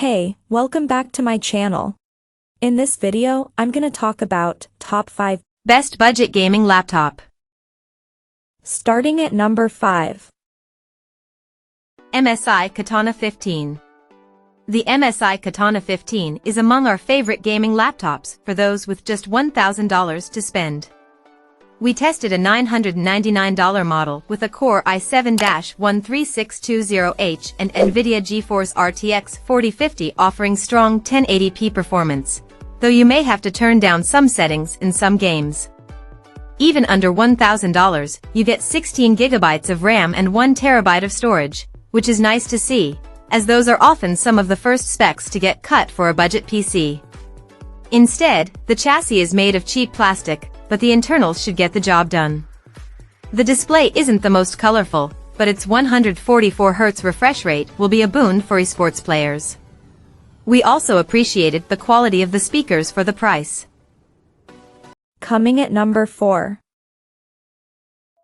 Hey, welcome back to my channel. In this video, I'm gonna talk about top 5 best budget gaming laptop. Starting at number 5. MSI Katana 15. The MSI Katana 15 is among our favorite gaming laptops for those with just $1,000 to spend. We tested a $999 model with a Core i7-13620H and NVIDIA GeForce RTX 4050 offering strong 1080p performance, though you may have to turn down some settings in some games. Even under $1,000, you get 16 GB of RAM and 1 TB of storage, which is nice to see, as those are often some of the first specs to get cut for a budget PC. Instead, the chassis is made of cheap plastic, but the internals should get the job done. The display isn't the most colorful, but its 144Hz refresh rate will be a boon for esports players. We also appreciated the quality of the speakers for the price. Coming at number 4.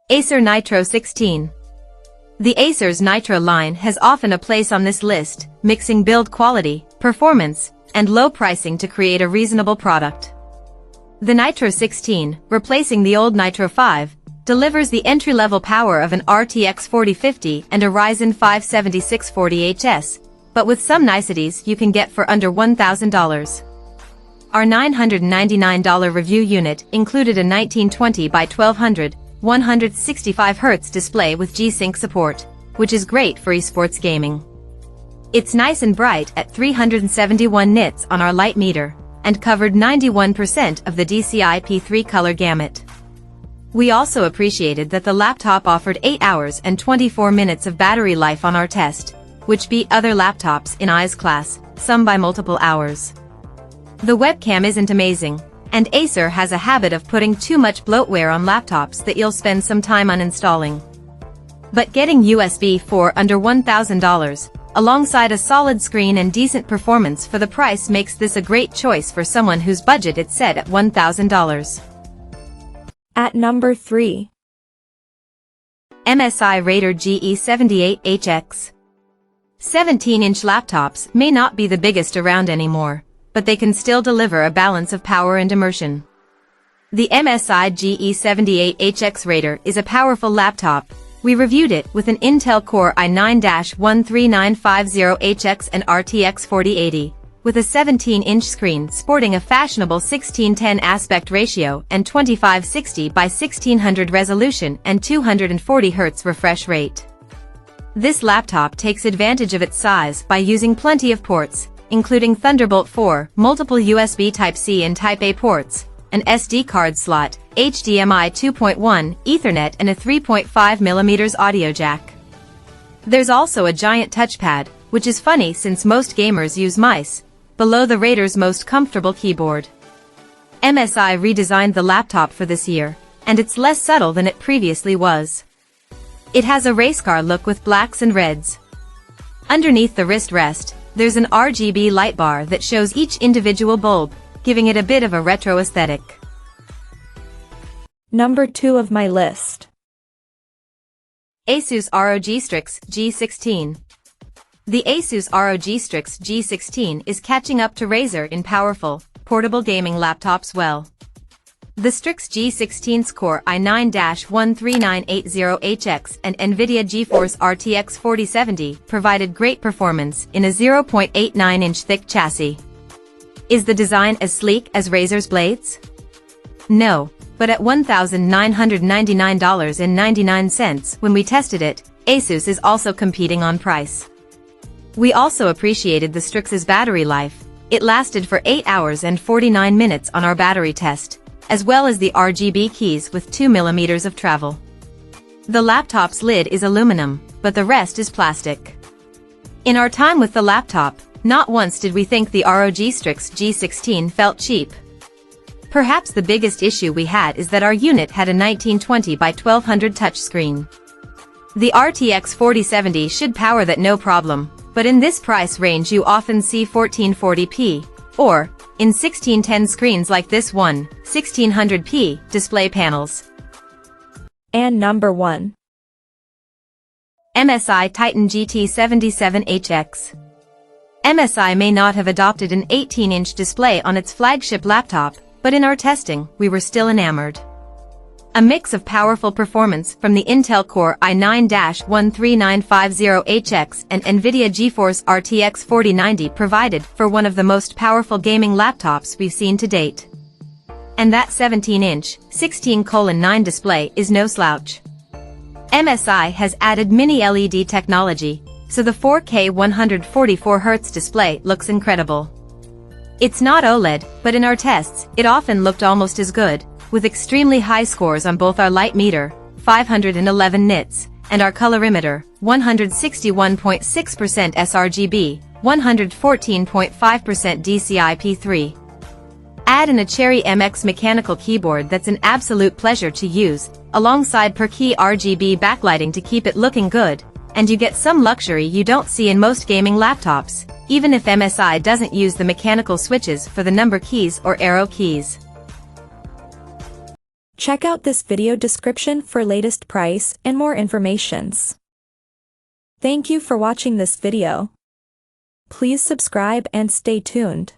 Acer Nitro 16. The Acer's Nitro line has often a place on this list, mixing build quality, performance, and low pricing to create a reasonable product. The Nitro 16, replacing the old Nitro 5, delivers the entry-level power of an RTX 4050 and a Ryzen 5 7640HS, but with some niceties you can get for under $1,000. Our $999 review unit included a 1920 by 1200, 165Hz display with G-Sync support, which is great for esports gaming. It's nice and bright at 371 nits on our light meter, and covered 91% of the DCI-P3 color gamut. We also appreciated that the laptop offered 8 hours and 24 minutes of battery life on our test, which beat other laptops in I's class, some by multiple hours. The webcam isn't amazing, and Acer has a habit of putting too much bloatware on laptops that you'll spend some time uninstalling. But getting USB 4 under $1,000, alongside a solid screen and decent performance for the price makes this a great choice for someone whose budget is set at $1,000. At number 3. MSI Raider GE78HX. 17-inch laptops may not be the biggest around anymore, but they can still deliver a balance of power and immersion. The MSI GE78HX Raider is a powerful laptop. We reviewed it with an Intel Core i9-13950HX and RTX 4080, with a 17-inch screen sporting a fashionable 16:10 aspect ratio and 2560 by 1600 resolution and 240Hz refresh rate. This laptop takes advantage of its size by using plenty of ports, including Thunderbolt 4, multiple USB Type-C and Type-A ports, an SD card slot, HDMI 2.1, Ethernet and a 3.5mm audio jack. There's also a giant touchpad, which is funny since most gamers use mice, below the Raider's most comfortable keyboard. MSI redesigned the laptop for this year, and it's less subtle than it previously was. It has a race car look with blacks and reds. Underneath the wrist rest, there's an RGB light bar that shows each individual bulb, giving it a bit of a retro aesthetic. Number 2 of my list. Asus ROG Strix G16. The Asus ROG Strix G16 is catching up to Razer in powerful, portable gaming laptops well. The Strix G16's Core i9-13980HX and NVIDIA GeForce RTX 4070 provided great performance in a 0.89-inch thick chassis. Is the design as sleek as Razer's blades? No, but at $1,999.99 when we tested it, Asus is also competing on price. We also appreciated the Strix's battery life. It lasted for 8 hours and 49 minutes on our battery test, as well as the RGB keys with 2mm of travel. The laptop's lid is aluminum, but the rest is plastic. In our time with the laptop, not once did we think the ROG Strix G16 felt cheap. Perhaps the biggest issue we had is that our unit had a 1920 by 1200 touchscreen. The RTX 4070 should power that no problem, but in this price range you often see 1440p, or, in 1610 screens like this one, 1600p display panels. And number 1. MSI Titan GT77HX. MSI may not have adopted an 18-inch display on its flagship laptop, but in our testing, we were still enamored. A mix of powerful performance from the Intel Core i9-13950HX and NVIDIA GeForce RTX 4090 provided for one of the most powerful gaming laptops we've seen to date. And that 17-inch, 16:9 display is no slouch. MSI has added mini LED technology, so the 4K 144Hz display looks incredible. It's not OLED, but in our tests, it often looked almost as good, with extremely high scores on both our light meter, 511 nits, and our colorimeter, 161.6% sRGB, 114.5% DCI-P3. Add in a Cherry MX mechanical keyboard that's an absolute pleasure to use, alongside per-key RGB backlighting to keep it looking good, and you get some luxury you don't see in most gaming laptops, even if MSI doesn't use the mechanical switches for the number keys or arrow keys. Check out this video description for latest price and more informations. Thank you for watching this video. Please subscribe and stay tuned.